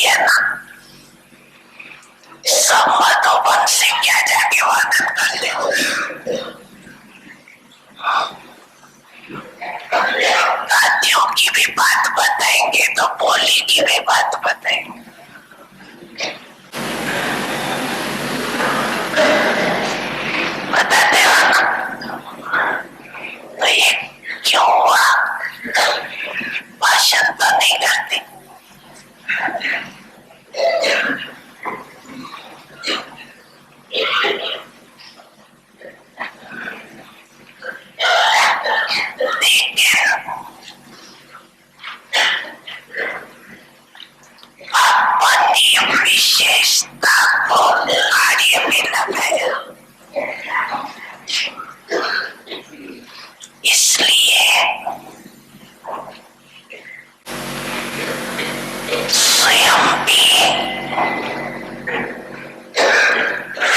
है ना, सब मधुबन से क्या जाके वादन कर ले। दादियों की भी बात बताएंगे तो बोली की भी बात बताएंगे। बताते हो ना, तो ये क्यों हुआ? भाषण तो नहीं करते। अपनी विशेषता को कार्य में लगाया, इसलिए स्वयं भी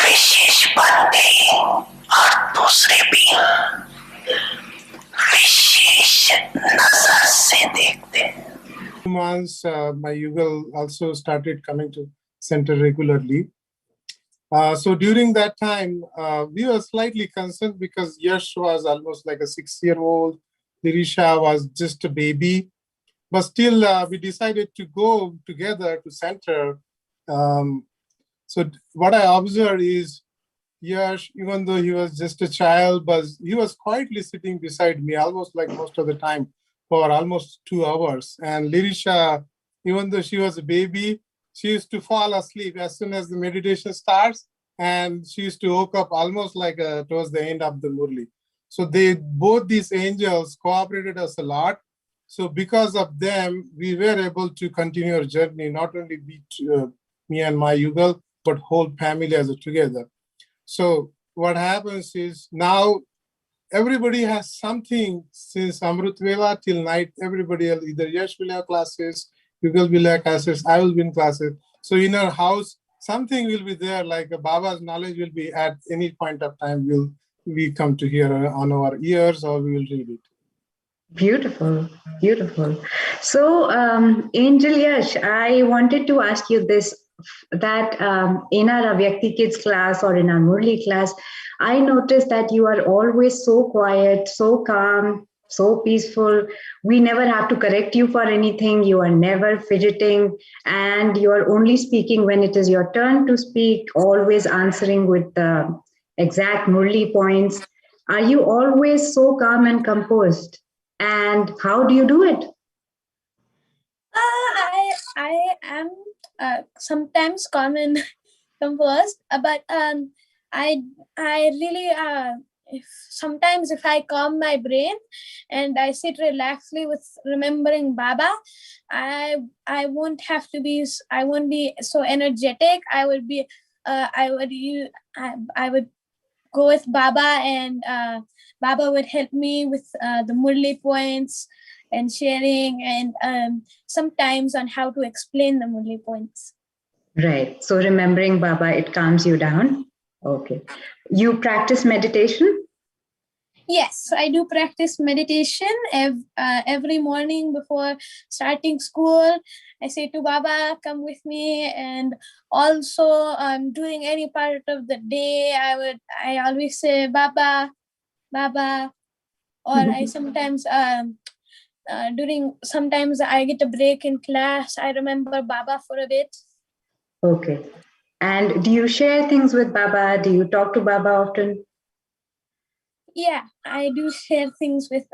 विशेष बन गए और दूसरे भी विशेष नजर से देखते हैं। Months, my Yugal also started coming to center regularly. So during that time, we were slightly concerned because Yash was almost like a 6-year-old. Lirisha was just a baby. But still, we decided to go together to center. So what I observed is Yash, even though he was just a child, but he was quietly sitting beside me almost like most of the time for almost 2 hours. And Lirisha, even though she was a baby, she used to fall asleep as soon as the meditation starts, and she used to wake up almost like towards the end of the Murli. So both these angels cooperated us a lot. So because of them, we were able to continue our journey, not only me and my Yugal, but whole family as a together. So what happens is now everybody has something since Amrit Vela till night. Everybody else, either Yash will have classes, Yugal will have classes, I will be in classes. So in our house, something will be there, like a Baba's knowledge will be at any point of time. We come to hear on our ears, or we will read it. Beautiful, beautiful. So, Angel Yash, I wanted to ask you this, that in our Avyakti Kids class or in our Murli class, I noticed that you are always so quiet, so calm, so peaceful. We never have to correct you for anything. You are never fidgeting, and you are only speaking when it is your turn to speak, always answering with the exact Murli points. Are you always so calm and composed? And how do you do it? I am sometimes calm and composed, but I really sometimes if I calm my brain and I sit relaxedly with remembering Baba, I won't be so energetic. I would go with Baba, and Baba would help me with the Murli points and sharing, and sometimes on how to explain the Murli points. Right. So remembering Baba, it calms you down. Okay. You practice meditation? Yes, I do practice meditation every morning before starting school. I say to Baba, come with me. And also during any part of the day, I always say Baba, Baba. Or I sometimes sometimes I get a break in class, I remember Baba for a bit. Okay. And do you share things with Baba? Do you talk to Baba often? Yeah, I do share things with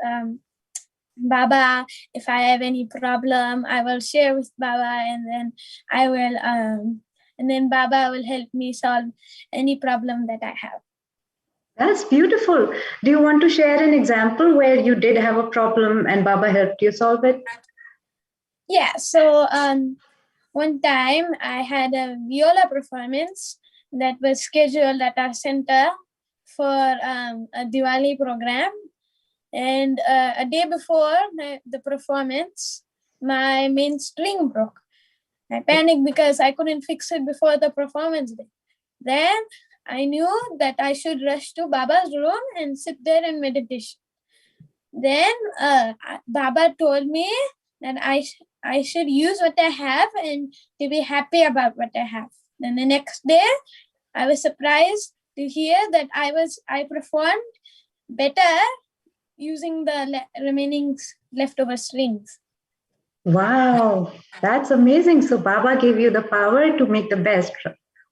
Baba. If I have any problem, I will share with Baba, and then and then Baba will help me solve any problem that I have. That's beautiful. Do you want to share an example where you did have a problem and Baba helped you solve it? Yeah, so one time I had a viola performance that was scheduled at our center for a Diwali program. And a day before the performance, my main string broke. I panicked because I couldn't fix it before the performance day. Then I knew that I should rush to Baba's room and sit there in meditation. Then Baba told me that I should use what I have and to be happy about what I have. Then the next day, I was surprised to hear that I performed better using the remaining leftover strings. Wow, that's amazing. So Baba gave you the power to make the best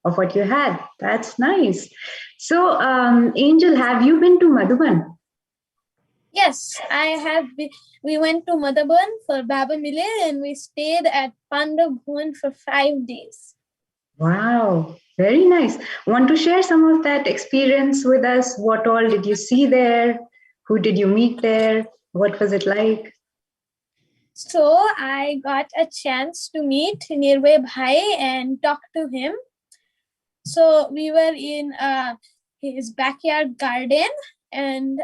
of what you had. That's nice. So, Angel, have you been to Madhuban? Yes, I have. We went to Madhuban for Baba Milad and we stayed at Pandavbhuvan for 5 days. Wow, very nice. Want to share some of that experience with us? What all did you see there? Who did you meet there? What was it like? So I got a chance to meet Nirbhay Bhai and talk to him. So we were in his backyard garden, and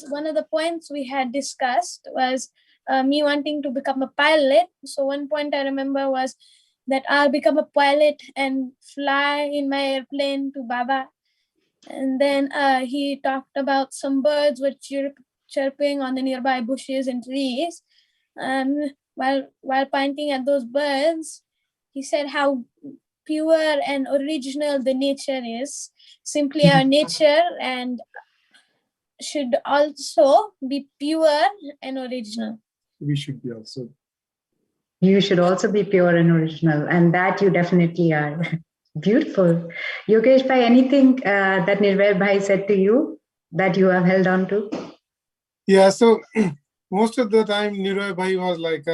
one of the points we had discussed was me wanting to become a pilot. So one point I remember was that I'll become a pilot and fly in my airplane to Baba. And then he talked about some birds were chirping on the nearby bushes and trees. While pointing at those birds, he said how pure and original the nature is. Simply our nature and should also be pure and original. We should be also. You should also be pure and original, and that you definitely are. Beautiful. Yogesh Bhai, anything that Nirbhay Bhai said to you that you have held on to? Yeah, so most of the time Nirbhay Bhai was like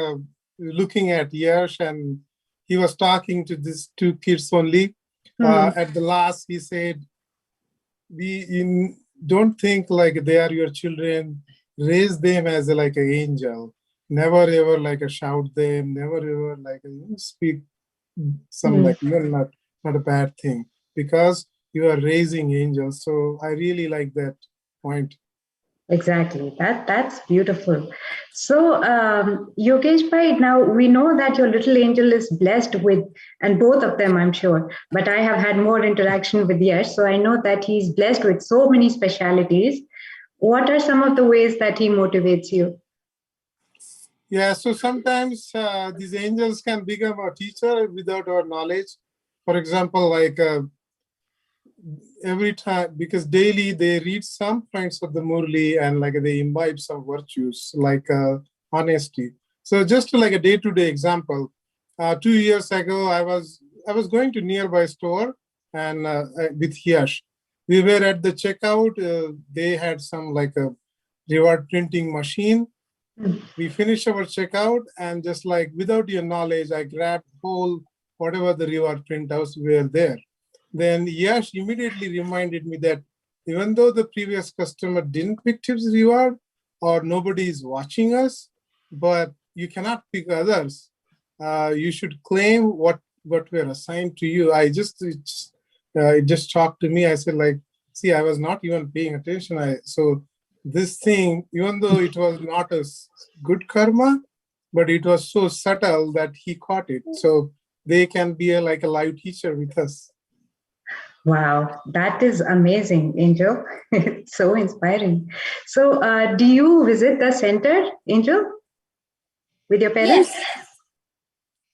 looking at Yash, and he was talking to these two kids only. At the last, he said, don't think like they are your children. Raise them as like an angel. Never ever like shout them. Never ever like speak some like not a bad thing, because you are raising angels. So I really like that point. Exactly. That's beautiful. So, Yogesh Bhai, now we know that your little angel is blessed with, and both of them, I'm sure, but I have had more interaction with Yash, so I know that he's blessed with so many specialities. What are some of the ways that he motivates you? Yeah, so sometimes these angels can become a teacher without our knowledge. For example, like every time, because daily they read some points of the Murli and like they imbibe some virtues like honesty. So just like a day-to-day example, 2 years ago, I was going to nearby store and with Yash. We were at the checkout. They had some like a reward printing machine. We finished our checkout and just like without your knowledge, I grabbed whole whatever the reward printouts were there. Then Yash immediately reminded me that even though the previous customer didn't pick his reward or nobody is watching us, but you cannot pick others. You should claim what were assigned to you. It just talked to me. I said like, see, I was not even paying attention. So this thing, even though it was not a good karma, but it was so subtle that he caught it. So they can be like a live teacher with us. Wow, that is amazing, Angel. It's so inspiring. So, do you visit the center, Angel, with your parents?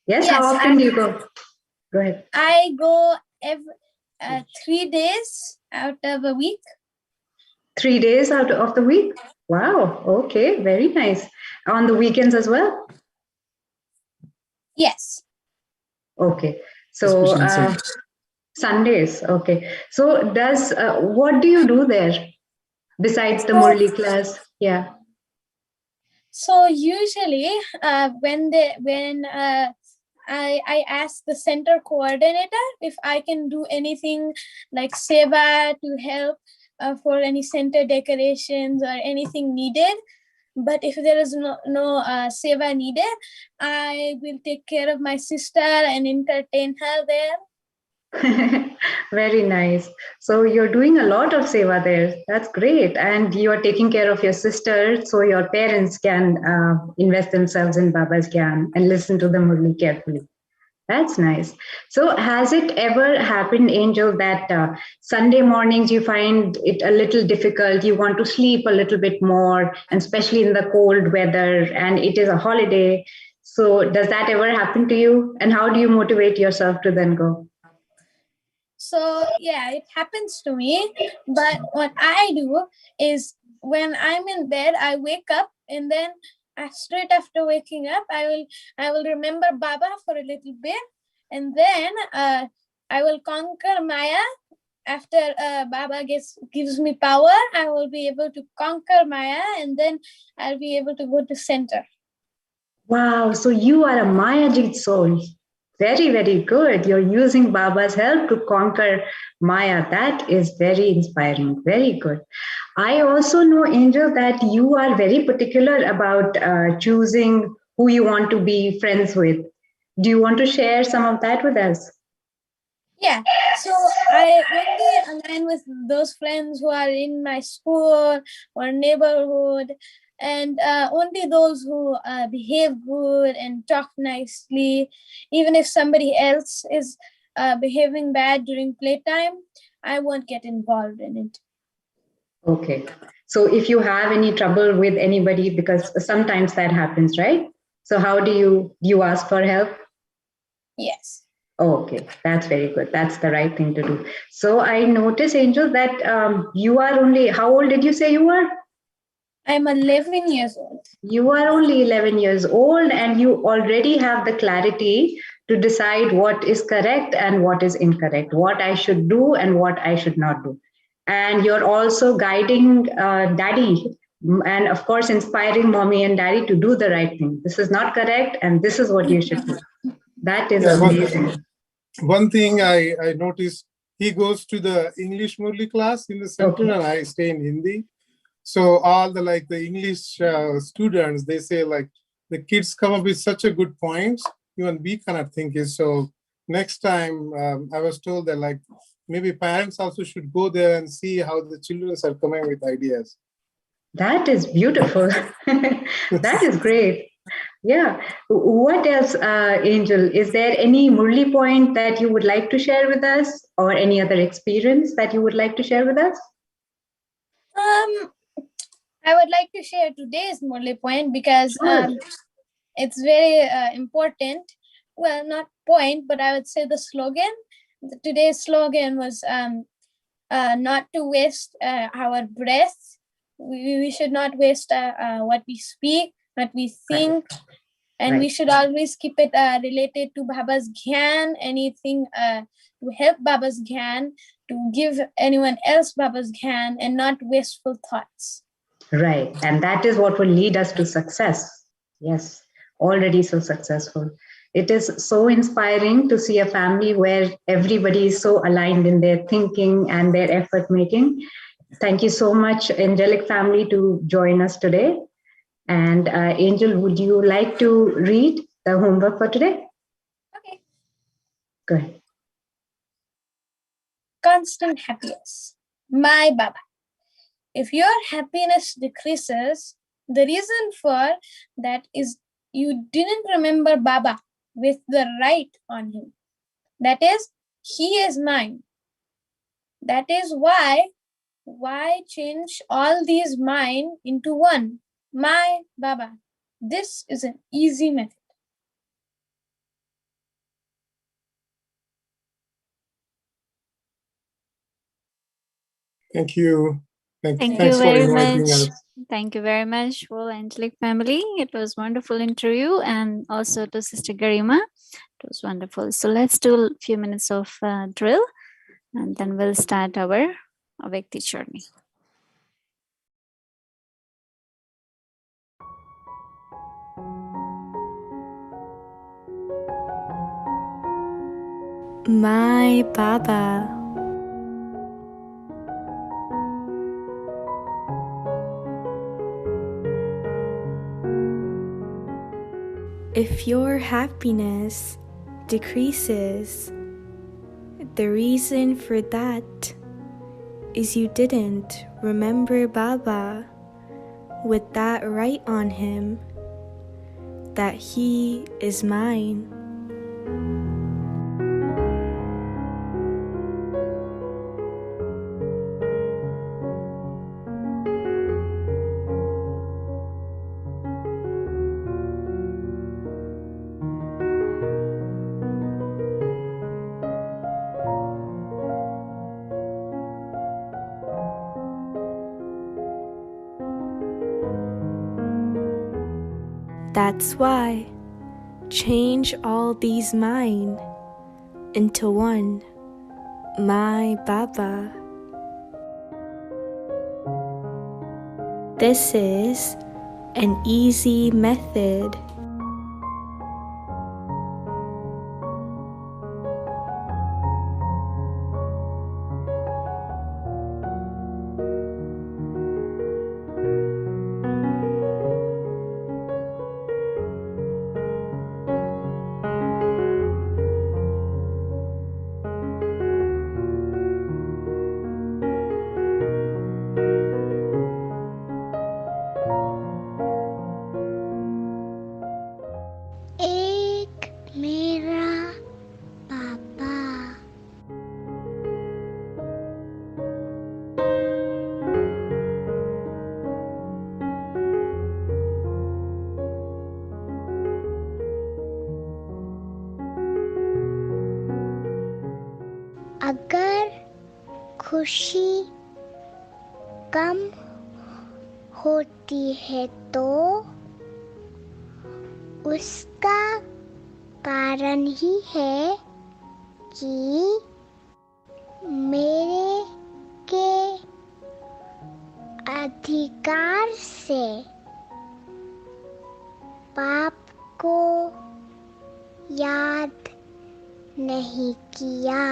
Yes, how often do you go? Go ahead. I go every 3 days out of a week. 3 days out of the week? Wow, okay, very nice. On the weekends as well? Yes. Okay, so Sundays, okay. So what do you do there besides the Murli class? Yeah. So usually when I ask the center coordinator if I can do anything like seva to help for any center decorations or anything needed. But if there is no seva needed, I will take care of my sister and entertain her there. Very nice. So you're doing a lot of seva there. That's great. And you're taking care of your sister so your parents can invest themselves in Baba's Gyan and listen to the Murli carefully. That's nice. So has it ever happened, Angel, that Sunday mornings you find it a little difficult, you want to sleep a little bit more, and especially in the cold weather, and it is a holiday, So does that ever happen to you? And how do you motivate yourself to then go? So yeah, it happens to me. But what I do is when I'm in bed, I wake up, and then straight after waking up, I will remember Baba for a little bit, and then I will conquer Maya. After Baba gives me power, I will be able to conquer Maya, and then I'll be able to go to center. Wow, so you are a Mayajit soul. Very, very good. You're using Baba's help to conquer Maya. That is very inspiring. Very good. I also know, Angel, that you are very particular about choosing who you want to be friends with. Do you want to share some of that with us? Yeah, so I only align with those friends who are in my school or neighborhood, and only those who behave good and talk nicely. Even if somebody else is behaving bad during playtime, I won't get involved in it. Okay. So if you have any trouble with anybody, because sometimes that happens, right? So how do you ask for help? Yes. Okay, that's very good. That's the right thing to do. So I notice, Angel, that you are only, how old did you say you were? I'm 11 years old. You are only 11 years old, and you already have the clarity to decide what is correct and what is incorrect, what I should do and what I should not do. And you're also guiding daddy, and of course, inspiring mommy and daddy to do the right thing. This is not correct, and this is what you should do. That is amazing. One thing I noticed, he goes to the English Murli class in the center, and I stay in Hindi. So all the English students, they say like the kids come up with such a good points, even we cannot think it. So next time I was told that like maybe parents also should go there and see how the children are coming with ideas. That is beautiful. That is great. Yeah. What else, Angel? Is there any Murli point that you would like to share with us, or any other experience that you would like to share with us? I would like to share today's Murli point because it's very important. Well, not point, but I would say the slogan. Today's slogan was not to waste our breath. We should not waste what we speak, what we think. Right. And we should always keep it related to Baba's Gyan, anything to help Baba's Gyan, to give anyone else Baba's Gyan, and not wasteful thoughts. Right. And that is what will lead us to success. Yes. Already so successful. It is so inspiring to see a family where everybody is so aligned in their thinking and their effort making. Thank you so much, Angelic family, to join us today. And Angel, would you like to read the homework for today? Okay. Go ahead. Constant happiness. My Baba. If your happiness decreases, the reason for that is you didn't remember Baba with the right on him. That is, he is mine. That is why change all these mine into one? My Baba. This is an easy method. Thank you. Thank you very much. Thank you very much, whole Angelic family. It was wonderful interview, and also to Sister Garima. It was wonderful. So let's do a few minutes of drill, and then we'll start our Avekti journey. My Baba. If your happiness decreases, the reason for that is you didn't remember Baba with that right on him, that he is mine. That's why change all these mine into one, my Baba. This is an easy method. एक मेरा पापा अगर खुशी कम होती है तो उसका कारण ही है कि मेरे के अधिकार से पाप को याद नहीं किया।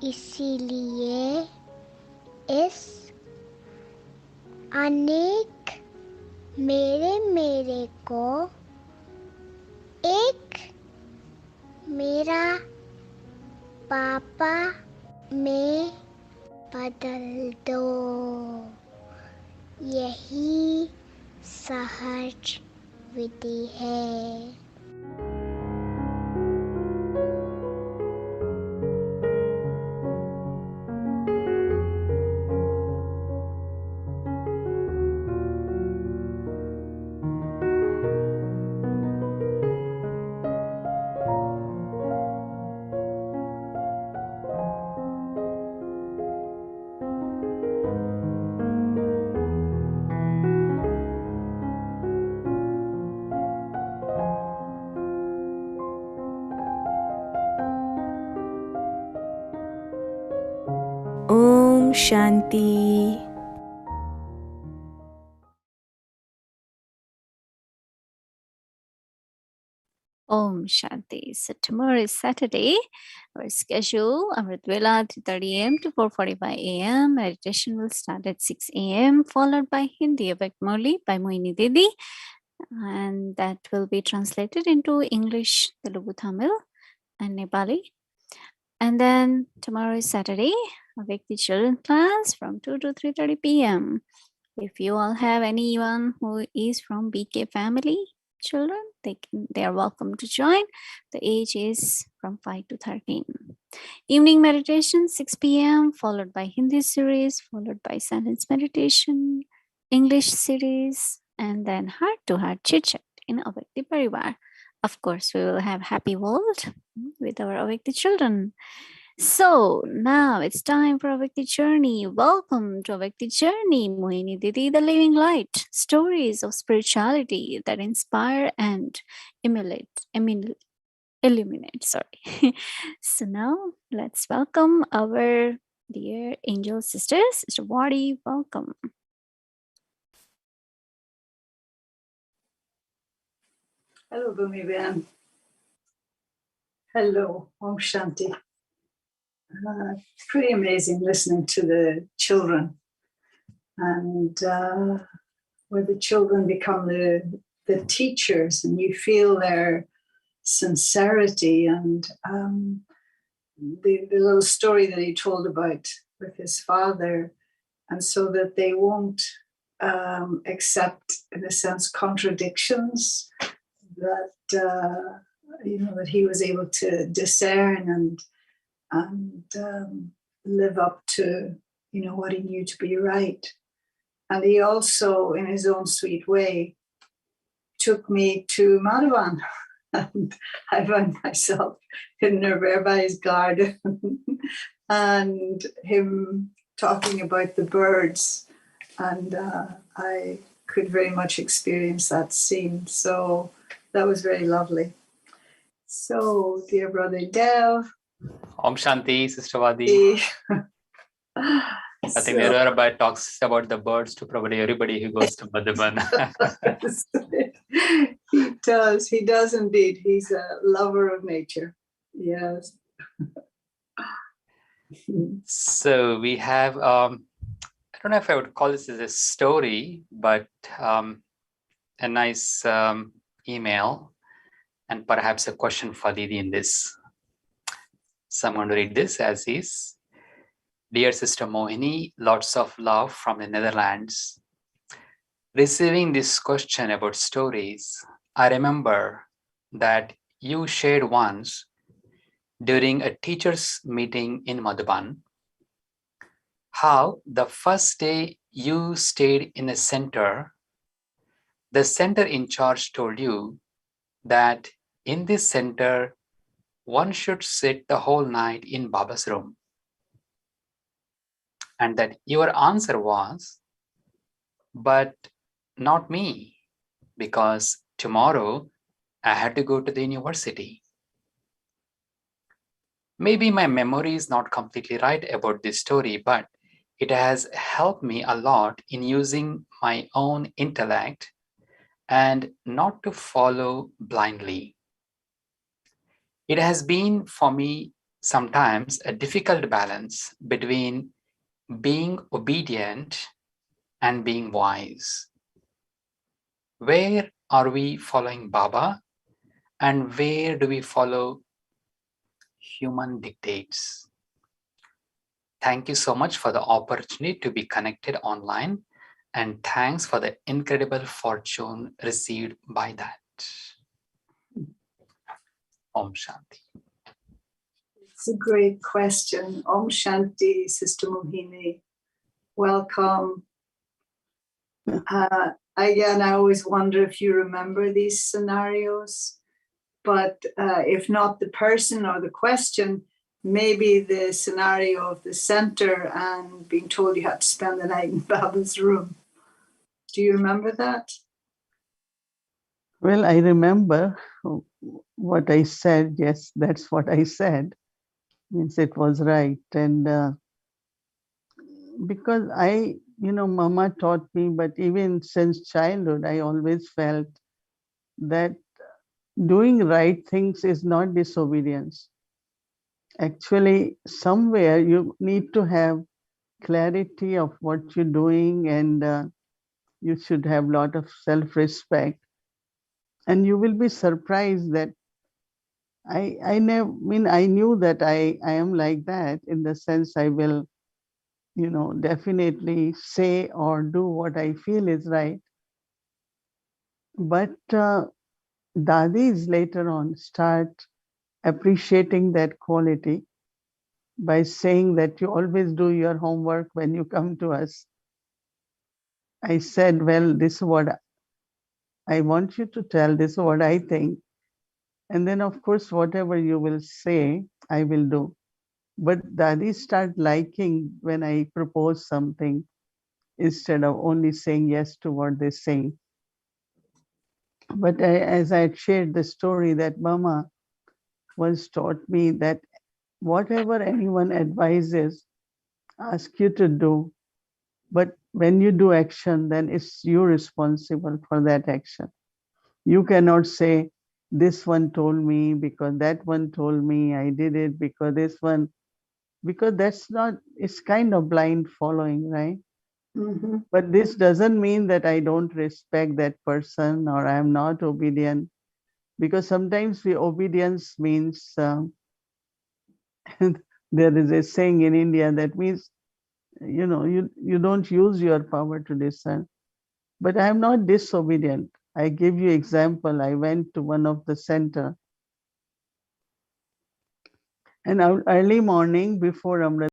इसीलिए इस अनेक मेरे को एक मेरा पापा में बदल दो। यही सहज विधि है। Om Shanti. Om Shanti. So tomorrow is Saturday. Our schedule, Amrit Vela, 3:30 a.m. to 4:45 a.m. Meditation will start at 6 a.m. followed by Hindi Avek Murli by Mohini Didi. And that will be translated into English, Telugu, Tamil, and Nepali. And then tomorrow is Saturday, Awake the Children class from 2 to 3:30 p.m. If you all have anyone who is from BK family children, they are welcome to join. The age is from 5 to 13. Evening meditation, 6 p.m., followed by Hindi series, followed by silence meditation, English series, and then heart-to-heart chit-chat in Awake the Parivar. Of course, we will have Happy World with our Awake the Children. So now it's time for Awake the Journey. Welcome to Awake the Journey, Mohini Didi, the living light. Stories of spirituality that inspire and illuminate. Sorry. So now let's welcome our dear angel sisters. Sister Wadi, welcome. Hello, Bhumiban. Hello, Om Shanti. Pretty amazing listening to the children, and where the children become the teachers, and you feel their sincerity, and the little story that he told about with his father, and so that they won't accept, in a sense, contradictions, that that he was able to discern and and live up to, what he knew to be right. And he also, in his own sweet way, took me to Madhuban. And I found myself in Nirvai's garden and him talking about the birds. And I could very much experience that scene. So that was very lovely. So, dear brother Dev. Om Shanti, Sister Vadi. I think Nirvai talks about the birds to probably everybody who goes to Madhuban. He does indeed. He's a lover of nature. Yes. So we have, I don't know if I would call this as a story, but a nice email and perhaps a question for Didi in this. So I'm going to read this as is. Dear Sister Mohini, lots of love from the Netherlands. Receiving this question about stories, I remember that you shared once during a teachers' meeting in Madhuban how the first day you stayed in the center in charge told you that in this center, one should sit the whole night in Baba's room. And that your answer was, but not me, because tomorrow I had to go to the university. Maybe my memory is not completely right about this story, but it has helped me a lot in using my own intellect and not to follow blindly. It has been for me sometimes a difficult balance between being obedient and being wise. Where are we following Baba and where do we follow human dictates? Thank you so much for the opportunity to be connected online, and thanks for the incredible fortune received by that. Om Shanti. It's a great question. Om Shanti, Sister Mohini. Welcome. Again, I always wonder if you remember these scenarios, but if not the person or the question, maybe the scenario of the center and being told you had to spend the night in Baba's room. Do you remember that? Well, I remember what I said. Yes, that's what I said. Means it was right. And because Mama taught me, but even since childhood, I always felt that doing right things is not disobedience. Actually, somewhere you need to have clarity of what you're doing, and you should have a lot of self-respect. And you will be surprised that I knew that I am like that, in the sense I will, definitely say or do what I feel is right. But Dadis later on start appreciating that quality by saying that you always do your homework when you come to us. I said, well, this is what I want you to tell, this is what I think. And then, of course, whatever you will say, I will do. But Dadis start liking when I propose something instead of only saying yes to what they say. But as I had shared the story, that Mama once taught me that whatever anyone advises, ask you to do, but when you do action, then it's you responsible for that action. You cannot say, this one told me, because that one told me, I did it because this one, because that's not, it's kind of blind following, right? Mm-hmm. But this doesn't mean that I don't respect that person or I'm not obedient, because sometimes the obedience means, there is a saying in India that means, you don't use your power to discern. But I'm not disobedient. I give you example. I went to one of the center And early morning before Amrit